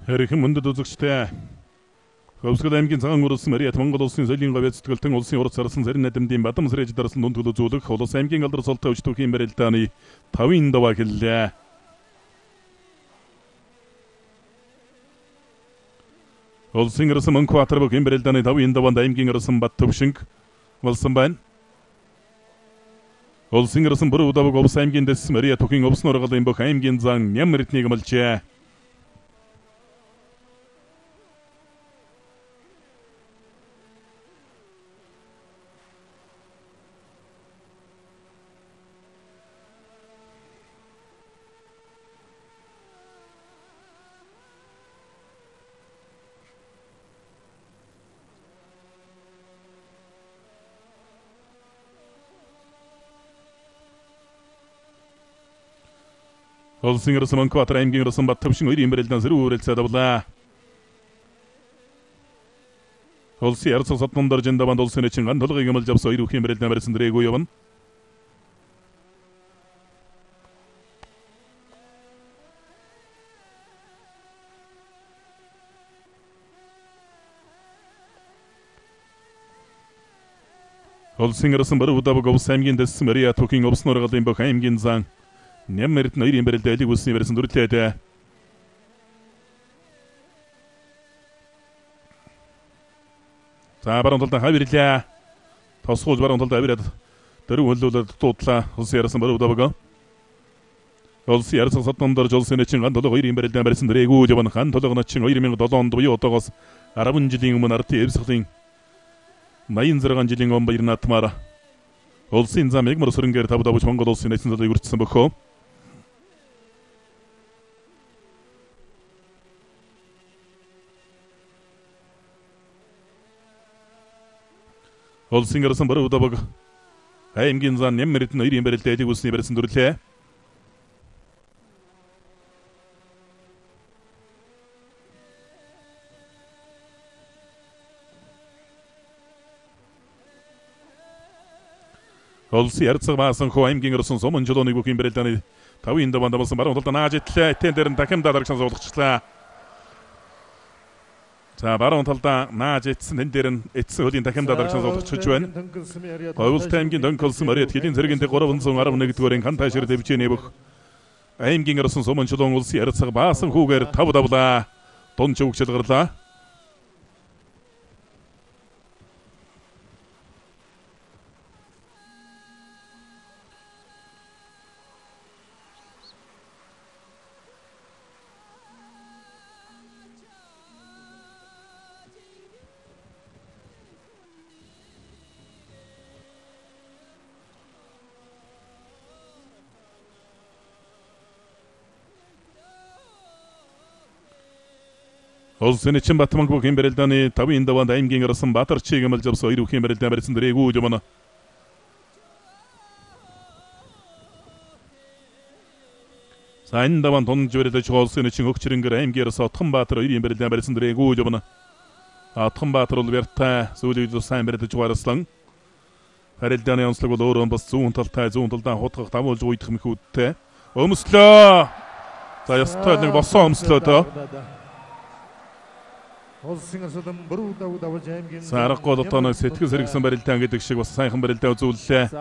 Хэрхэн мөндөд үзэгчтэй Хөвсгөл аймгийн цагаан уралсан Мариат Монгол улсын соёлын говь зэтгэлтэн улсын урд сарсан сарин найдамдын бадам сэрэж дарсан дунд төлөв зүүлэх улс аймгийн алдар султай өвч түүхийн барилдааны 5-ын даваа хэллээ. Улсын ирсэн Мөнхбаатар бүгийн барилдааны 5-ын даваанд аймгийн ирсэн Бат Төвшинг болсон байна. Улсын ирсэн Бүрүү даваг улс аймгийн дэс Мариат түүхийн өвс нургалын бүх аймгийн зан Нямритнийг амлжээ. Улсын ирсэн Мөнхбаатар аймгийн ирсэн Бат Төвшин 2-ын барилдаан сэрүү үрэлцээд авлаа. Улсын ярцаг соднон доржин даванд улсын эчин ган толгойг амлж авсан 2 үхийн барилдаан барьсан дэрэгүү явна. Улсын ирсэн Бүрүү даваг улс аймгийн дэс Мариат түүхийн өвс нургалын бүх аймгийн зан Нямрит 2-ын барилдаан элиг үлсний барьсан дүрлээд. За баруун талд хавирлаа. Тосгоол баруун талд хавираад дөрөв хөллүүлээд дуудлаа. Улсын ярсан Бүрүү даваг. Улсын ярсан соднон дорж улсын эчин ган толгой 2-ын барилдаан барьсан дэрэгүү явна. Хан толгойн чин 2007 онд буюу одоогоос 10 жилийн өмнө арт эвсглийн 86 жилийн он баяр наатмаар улсын зам ягмар сүрэнгээр тав давж Монгол улсын эзэн толгойг үрдсэн бөхөө. Улсын ирсэн Бүрүү даваг аймгийн зан Нямрит 2-ын барилдаан элиг үлсний барьсан дүрлээ. Улсын ярцаг баасан хөө аймгийн ирсэн Сумын жолооны бүхийн барилдааны 5-ын даваанд болсон баруун талд нааж итлээ. Этэн дээр нь дахин дарагшин суулгачлаа. За баруун талдаа нааж итсэн энэ дээр нь эцсэн хөлийн дахин дарагшин суулгачж байна. Говьлт аймгийн Донколсон Мариат хэлийн зэргийн 311-р хан таашир дэвжээний бүх аймгийн ирсэн Сумын жолоон улсын ярцаг баасан хүүгээр 5 давлаа. Дунч өгчл гарлаа. Улсын эчин Батманг бүхийн барилдааны 5-ын даваанд аймгийн ирсэн Баатарчиг амлж авсан 2 үхийн барилдаан барьсан дэрэгүү явна. За энэ даваанд тунж барилдаж улсын эчин Өгчрөнгөр аймгийн ирсэн Отгонбаатар 2-ын барилдаан барьсан дэрэгүү явна. Отгонбаатар бол Вертаа сүүлийн үед сайн барилдаж гарсан. Барилдааны онцлог бол өөрөө бас зүүн талтай зүүн талдаа хутгах давуулж уйдах мэхүүдтэй. Өмслөө. За ястай нэг босон өмслөө дөө. Сарахгүй дотооноо сэтгэл сэргсэн барилдаан гэдэг шиг бас сайхан барилдаан үзүүллээ.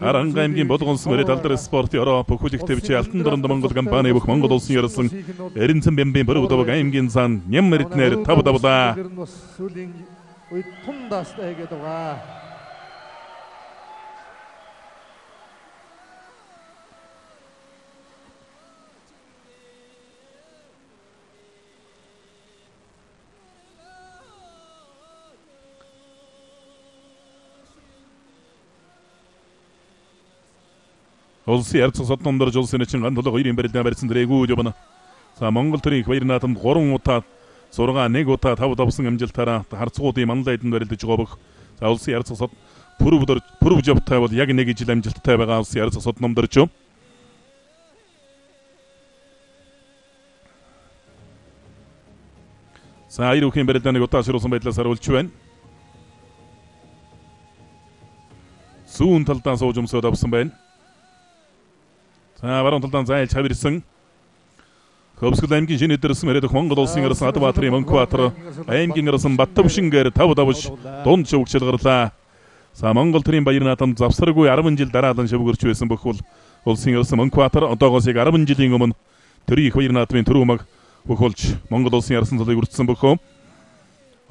Аранга аймгийн Болгонсон Мариат алдар спорт Европ хөлөг төвчээ Алтан дорнд Монгол компани бүх Монгол улсын ярсан Эренцэн бямбын Бүрүү даваг аймгийн зан Нямритнэр 5 давлаа. Улсын ярцаг соднон дорж улсын эчин ган толгой 2-ын барилдаан барьсан дэрэгүү явна. За Монгол төрийн баяр наатамд 3 удаа 6 1 удаа 5 давсан амжилтаараа харцгуудын манлайд нь барилдаж байгаа бөх. За улсын ярцаг сод Бүрүү жавтай бол яг 1 жил амжилттай байгаа улсын ярцаг содном дорж. За 2 үхийн барилдааныг удаашруулсан байдлаас харуулж байна. Зүүн талдаа сууж өмсөд авсан байна. За баруун талдаа зайлж хавирсан Хөвсгөл аймгийн шинэ дэрсэн мөрөдөх Монгол улсын арсан Адбаатарын Мөнхбаатар аймгийн арсан Баттавшингээр 5 давж дунд шивгчил гарлаа. За Монгол төрийн баяр наадамд завсаргүй 10 жил дараалан шивгэрч байсан бөхвөл улсын арсан Мөнхбаатар одоогоос яг 10 жилийн өмнө төрийн их баяр наадмын төрөмөг бөхүүлж Монгол улсын арсан цолыг үрдсэн бөхөө.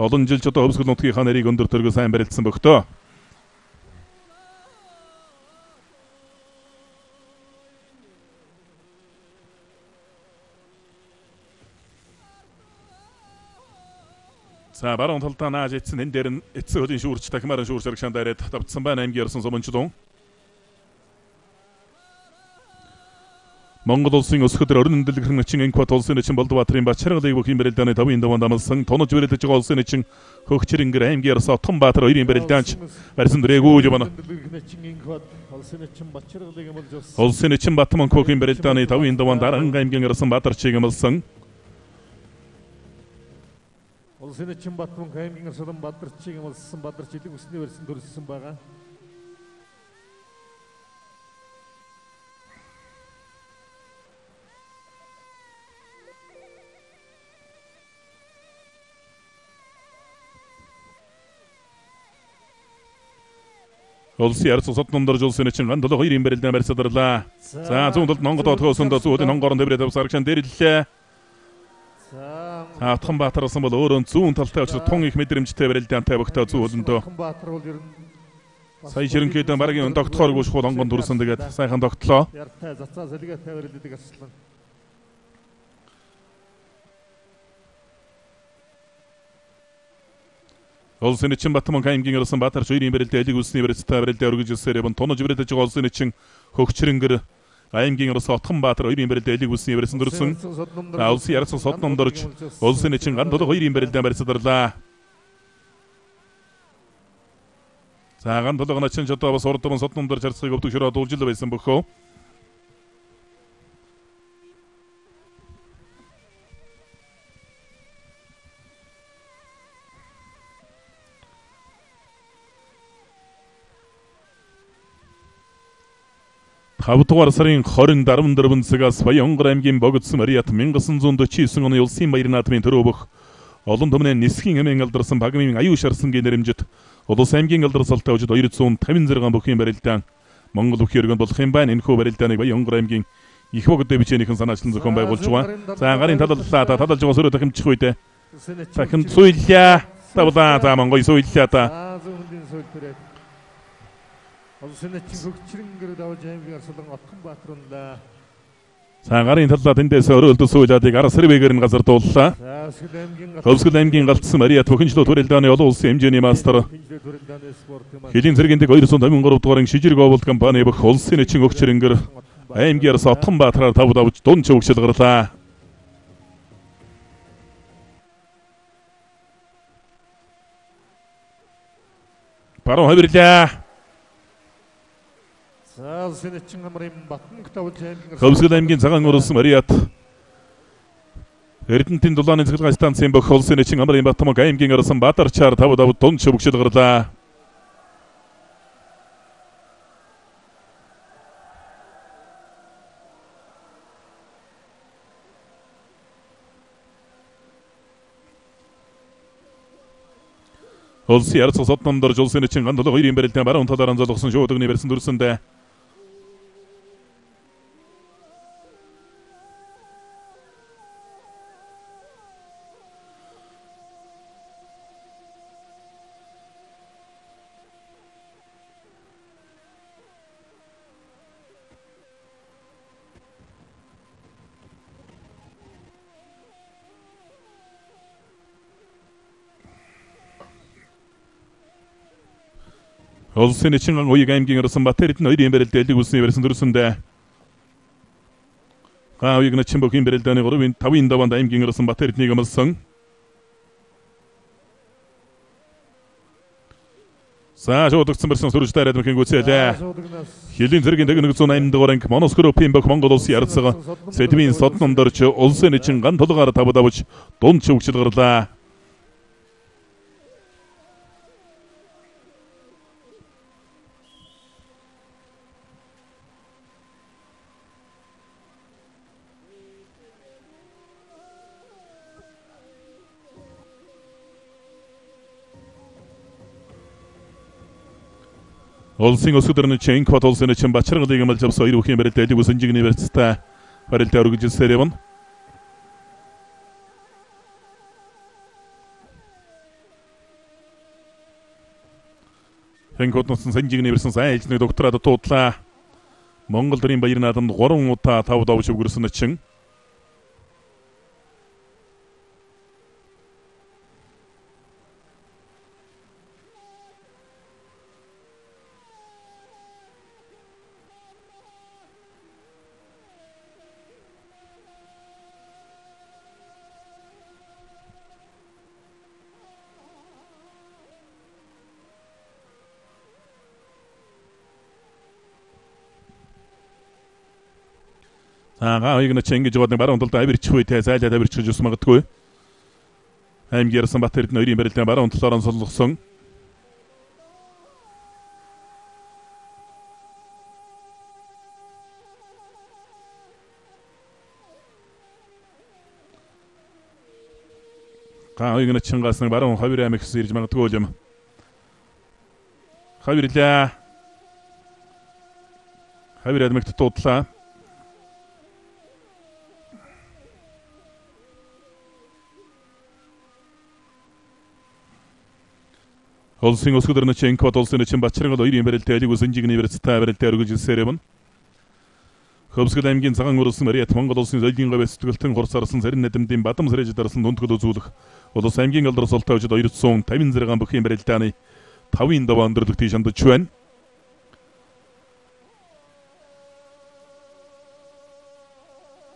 Олон жил ч одоо Хөвсгөл нутгийнхаа нарыг өндөр төргөө сайн барилдсан бөхтөө. За баруун талдаа нааж эцэн энэ дээр нь эцэн хөлийн шүүрч дахимаар шүүрч аргашаан дайраад давтсан байна аймгийн арсан Сомончдон. Монгол улсын өсгөдөр орон нэмэлт начин Энкват улсын начин Болдбаатарын Бачаргалыг бүх юм барилдааны 5-ын даваанд амлсан тонож барилдаж байгаа улсын начин Хөгчрэнгэр аймгийн арсан Отгонбаатар 2-ын барилдаанч барьсан дөрэгүү явна. Улсын начин Батманкогийн барилдааны 5-ын даваанд Аранга аймгийн арсан Баатарчиг амлсан. Улсын начин Батманк аймгийн арсан Баатарчиг амлсан Баатарч илэг өснөө барьсан дүрссэн байгаа. Улсын арсан сотномдорж улсын начин гандол 2-ын барилдаан барьсадарлаа. За зүүн талд Нонгод отгоосондоо зүүн Нонгорон дэврээд авсарагчаан дэриллээ. Отгонбаатар асан бол өөрөө зүүн талтай учраас тун их мэдрэмжтэй барилдаантай багтаа зүүн хөлөндөө. Сая ширэнкэдэн баргийн догтохооргүй шууд онгон дүрсэн тэгээд сайхан тогтлоо. Яртай зацаа салигатай барилддаг аслан. Улсын начин Батманк аймгийн арсан Баатарч 2-ын барилдаа элэг үлсний барилдаа барилдаа өргөжлөсөөр явна. Тонож барилдаж байгаа улсын начин Хөгчрэнгэр аймгийн арсан Отгонбаатар 2-ын барилдаа элэг үлсний барилсан дүрсэн. Улсын арсан сотномдорж улсын начин гандол 2-ын барилдаан барьсадарлаа. За гандол начин ч одоо бас урдман сотномдорж харцгийг өвдөг ширээ дуулжил байсан бөхөө. Хавдугаар сарын 20-14 цагаас Баянгор аймгийн Богдсон Мариат 1949 оны улсын баяр наадмын төрөөх олон түмний нисхийн хэмээн алдарсан Багмын аюу шарсангийн нэрэмжит улс аймгийн алдарсалтай өжид 256 бүхийн барилдаан Монгол бүхий өргөнд болох юм байна. Энэхүү барилдааныг Баянгор аймгийн их богд дэвчээнийхэн санаачлан зохион байгуулж байгаа. За гарын талаллаа талж байгаа сөрөө дахимчих үедээ. Дахин суйллаа. Тавлаа за Монгол суйллаа та. Улсын начин Хөгчрэнгэр давж аймгийн арсан Отгонбаатарнда. За гарын таллаа тэндээс өрөөлдө суйлаадыг ара сэрвэгээр нь газар дууллаа. Хөвсгөл аймгийн галтсан Мариат бөхөнчлөө төрөлдааны олон улсын хэмжээний мастер. Хэлийн цэргийн дэг 253 дугаарын шижирэг оволт компани бүх улсын начин Хөгчрэнгэр аймгийн арсан Отгонбаатараар 5 давж дунд шивгчил гарлаа. Баруун хавирлаа. Хөвсгөл аймгийн цагаан уралсан Мариат Эрдэнэтийн дулааны цэглэгээ станцын бүх улсын начин Амрын Батманк аймгийн арсан Баатарчаар 5 давд дунд шивгчил гарлаа. Улсын арсан сотномдорж улсын начин гандол 2-ын барилдаан баруун талаараа золгосон шуудагны барьсан дүрсэндээ улсын начин уяг аймгийн арсан Батэрдэн 2-ын барилдаа элэг үлсний барьсан дүрсэндээ уяг начин бүхийн барилдааны 5-ын даваанд аймгийн арсан Батэрднийг амлсан. За шуудагцсан барьсан сүрж дайраад мөхийн гүцээлээ. Хэлийн цэргийн 108 дугаар анги Монос группийн бүх Монгол улсын арцгаа Сэдвийн сотномдорж улсын начин ган толгоор 5 давж дунд шивгчил гарлаа. Улсын өсгөдөрний Ченкват улсын чин бачаргалыг амлж авсан 2 бүхийн барилт элиг үсэнжигний барилттай барилт өргөжлсээр явна. Хэнкотносон санжигний барьсан сайн ээлжнийг доктораад дуудлаа. Монгол төрийн баяр наадамд 3 удаа 5 давж өвгөрсөн чин. Игнэ чэнгэ жоод баруун талд авирч хуй тэ зайлаад авирч гэж ус магадгүй. Аймгийн Ярсан-Бат Эрдэнэ хоёрын барилдаа баруун талаараа соллогсон. Игнэ чэнгээс баруун хавир амигс ирж магадгүй юм. Хавирлаа. Хавир амигт дуудлаа. Улсын өсгөдөрний Ченкват улсын чин бачаргал 2 барилт элиг үсэнжигний барилттай барилт өргөжлсээр явна. Хөвсгөл аймгийн цагаан өрөлсөн Мариат Монгол улсын соёлын говь сэтгэлтэн хурцаарсан сарин нэдэмдийн бадам сэрэж дарсан дүндгэл үзүүлэх улс аймгийн алдар султаа өчид 256 бүхийн барилдааны 5-ын даваа өндөрлөгтий шандаж байна.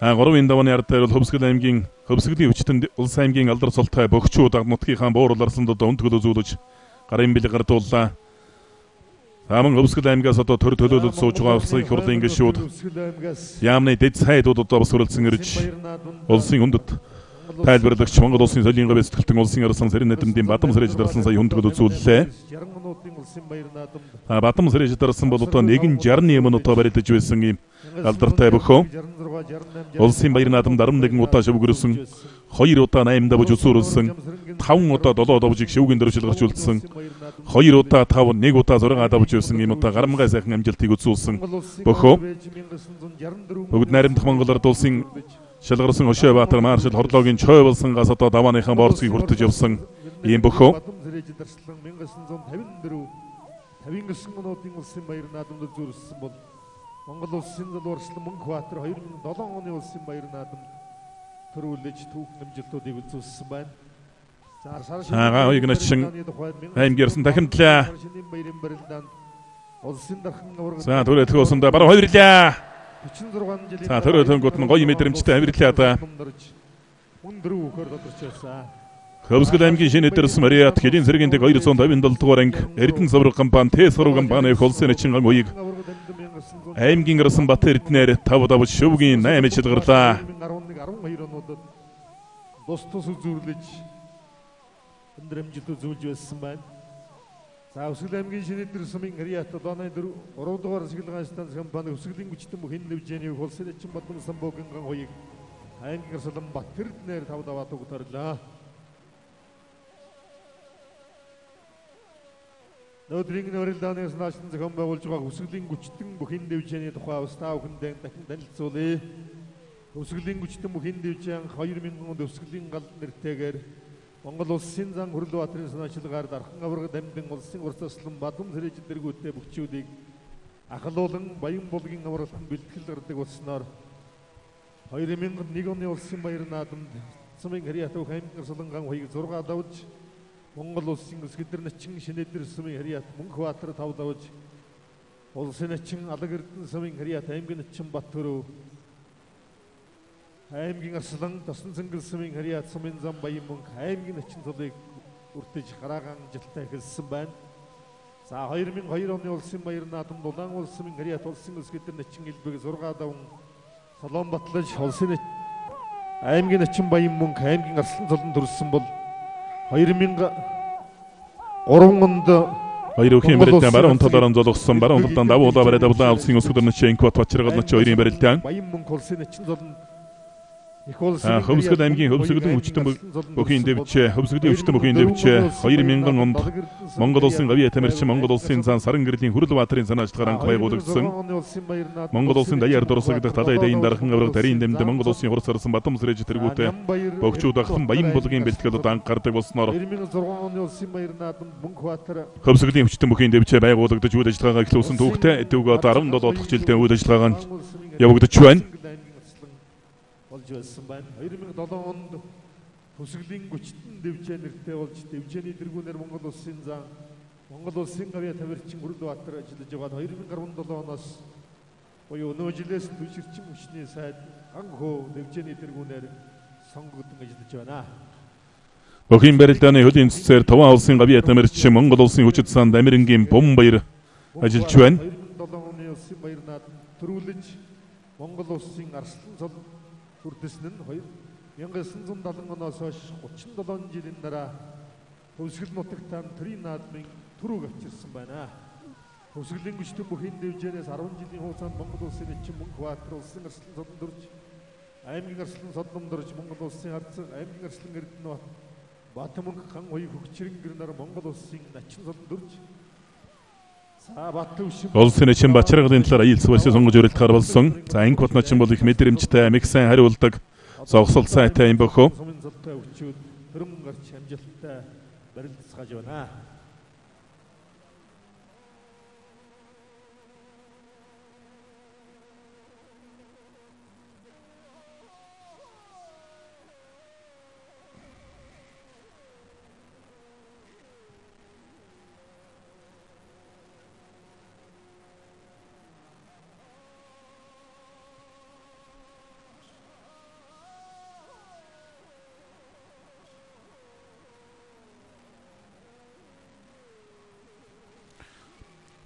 Гурвын давааны ард дээр бол Хөвсгөл аймгийн Хөвсгөлийн өвчтөнд улс аймгийн алдар султаа бөхчүүд нутгийнхаа буурууларсан дүндгэл үзүүлж гарын бэлэг гардууллаа. Аман Хөвсгөл аймгаас одоо төр төлөөлөлд сууж байгаа улсын их хурлын гишүүд яамны дэд сайдууд одоо бас хүрэлцэн ирж улсын хүндэт тайлбарлагч Монгол улсын соёлын говь сэтгэлтэн улсын арслан сарин нэдэмдийн бадам сэрэж дарсан сая хүндгэл үзүүллээ. Бадам сэрэж дарсан бол одоо 160 минутаа барилдаж байсан юм алдартай бөхөө. Улсын баяр наадамд 11 удаа шөвгөрсөн, 2 удаа 8 давж өсөөрсөн, 5 удаа 7 давжийг шөвгөн дөрвшил гарч үлдсэн, 2 удаа 5, 1 удаа 6 давж байсан юм удаа гарамгай сайхан амжилтыг үзүүлсэн бөхөө. Бүгд найрамдах Монгол ард улсын шалгарсан Өшөө Баатар маршал хорлоогийн чой болсонгаас одоо давааныхаа борцгийг хүртэж явсан ийм бөхөө. 59 минутын улсын баяр наадамд зүрхсэн бол Монгол улсын залуурчлан Мөнх Баатар 2007 оны улсын баяр наадамд төрүүлж түүх нэмжилтүүдийг үзүүлсэн байна. Игнэчин аймгийнсэн дахимтлаа. Улсын дархан аварга. За түрээд хөөсөндө баруун хувирлаа. 46 жил. За түрээд хөнгөт нь гоё мэдрэмжтэй хувирлаа да. Өндөр үхээр тодорч байсан. Хөвсгөл аймгийн шинэ дэрсэн Мариат хэдийн зэргийн 257 дугаар анги Эрдэнэ сургууль компани Т сургууль компани улсын чин уяг аймгийн Ярсан-Бат Эрдэнээр 5 давж шөвгийн 8 шилгарлаа. 11-12 онуудад тус үзүүлж өндрэмжит үзүүлж байсан байна. За Хөвсгөл аймгийн шинэ дэрсэн Мариат одооны 3 дугаар ашиглан станц компани Хөвсгөлийн хүчтэн бүхэн нэвжээний улсын чин Батман самбогийн уяг аймгийн Ярсан-Бат Эрдэнээр 5 даваа тогтоорлаа. Өдрийн нөрөлдөөс наашин зохион байгуулж байгаа Хөвсгөлийн хүчтэн бүхэн дэвжээний тухай устаа бүхэндээ дахин танилцуулъя. Хөвсгөлийн хүчтэн бүхэн дэвжээн 2000 онд Хөвсгөлийн гал нэртэйгээр Монгол улсын зан Хүрэл Баатарын санаачилгаар дархан аварга дамжин улсын урсгалан бадам сэрэж дэргүүтээ бүгчүүдийг ахлуулан баян булгийн авралтанд бэлтгэл гардаг болсноор 2001 оны улсын баяр наадамд цамын Хариатов хаймгар солонган хоёрыг 6 давж Монгол улсын өсгөдөр начин шинэдэр сумын Хариат Мөнх Баатар 5 давж улсын начин Алаг Эрдэнэ сумын Хариат аймгийн начин Баттөрөө аймгийн Арслан Тосон Цэнгэл сумын Хариат сумын зам баян мөнх аймгийн начин цолыг үртэж хараагаан жилтээ хэлсэн байна. За 2002 оны улсын баяр наадамд Улаан улс сумын Хариат улсын өсгөдөр начин элбэг 6 давн Солон батлаж улсын аймгийн начин баян мөнх аймгийн Арслан цолон төрсөн бол 2003 онд хоёр өхийн барилдаан баруун талаараа золгосон баруун талдаа давуулаа бариад улсын өсгөдөрний Ченкват бачаргалч хоёрын барилдаан баян мөнх улсын начин золон Хөвсгөл аймгийн хөвсгөлийн хүчтэн бүхийн дэвчээ, хөвсгөлийн хүчтэн бүхийн дэвчээ 2000 онд Монгол улсын гавьяа тамирчин Монгол улсын зан Саран гэрлийн Хүрэл Баатарын санаачлагаар анх байгуулагдсан. Монгол улсын даяар дурсагдах талай дайын дархан авраг дарийн дэмдэ Монгол улсын хурц сарсан Бадам Сүрэж тэргүүтээ богчууд ахлан баян булгийн бэлтгэлд анх гардаг болсноор 2006 оны улсын баяр наадам Мөнхбаатар хөвсгөлийн хүчтэн бүхийн дэвчээ байгуулагдаж үйл ажиллагаагаа эхлүүлсэн түүхтэй дүүг одоо 17 дахь жилдээ үйл ажиллагаа нь явагдаж байна. болж байсан байна. 2007 онд Хөсгөлийн гүчтэн дэвжээ нэртэй болж дэвжээний тэргүүнээр Монгол улсын зан Монгол улсын гавьяа тамирчин Хүрэл Баатар ажиллаж байгаад 2017 оноос буюу өнөө жилээс түширчин хүчний сайд анхөө дэвжээний тэргүүнээр сонгогдсон ажиллаж байна. Бүхийн барилдааны хөлийн цэцээр 5 улсын гавьяа тамирчин Монгол улсын хүчит санд Амерингийн Бомбаяр ажиллаж байна. 2007 оны улсын баяр наадам төрүүлж Монгол улсын Арслан цол хүртсэн нь 1970 оноос хойш 37 жилийн дараа Хөвсгөл нутагтаа төрийн наадмын түрүүг авчирсан байна. Хөвсгөлийн гүчтэн бүхийн дэвжээрээс 10 жилийн хугацаанд Монгол улсын эчин Мөнхбаатар улсын Арслан цолд дөрж аймгийн Арслан цолд дөрж Монгол улсын Арцаг аймгийн Арслан Эрдэнэбат Батмөнх хан хоёр хөгчрэн гэрнээр Монгол улсын начин цолд дөрж Улсын эчин Бачаргалын талаар аялал суварсыг сонгож өрөлтөхөр болсон. За анги бот начин бол их мэдрэмжтэй, амиг сайн хариулдаг, зогсол сайтай юм бөхөө. Хөрөн гарч амжилттай барилдцгааж байна.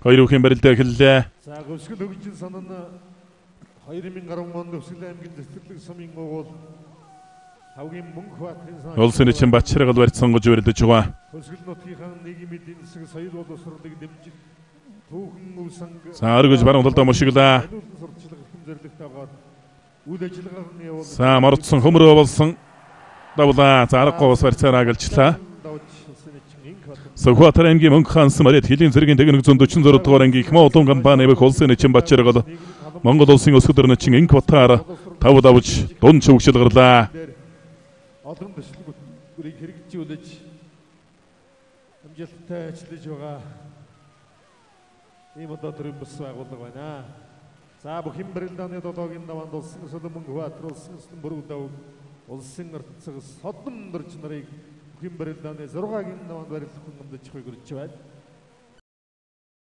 Хоёр бүхэн барилдаа эхэллээ. За Хөсгөл хөгжил сан нь 2010 онд Хөсгөл аймгийн цэцэрлэг сумын угуул хавгийн Мөнхбаатарын сан Улсын эчин Бачаргал барьж сонгож барилдаж байгаа. Хөсгөл нутгийн нийгмийн эдийн засаг соёл боловсролыг дэмжих түүхэн өв санг За оргиж баруун талдаа мөршиглээ. сурталчлах хэм зорилготойгоор үйл ажиллагааны явуулсан. За мордсон хөмрөө болсон. Давлаа зарахгүй бас барьцаараа гэлчлээ. Сүхбаатар аймгийн Мөнх хаанс Марет Хилийн зэргийн дэг 146 дугаар анги их муу улуун компани бэх улсын эчин Бачаргал Монгол улсын өсгөр начин инк батаар тав давж дунд чөвгшил гарлаа. Олон төслүүдийг хэрэгжүүлж амжилттай ажиллаж байгаа ийм одоо төрийн бас байгууллага байна. За бүхэн барилдааны долоогийн даваанд улсын өсөлт Мөнхбаатар улсын өсөлт Бүрүдав улсын Арцаг Содон дөрж нарыг бүхэн барилдааны 6-гийн даваанд барилдах хөнгөмдөж хойгөрч байна.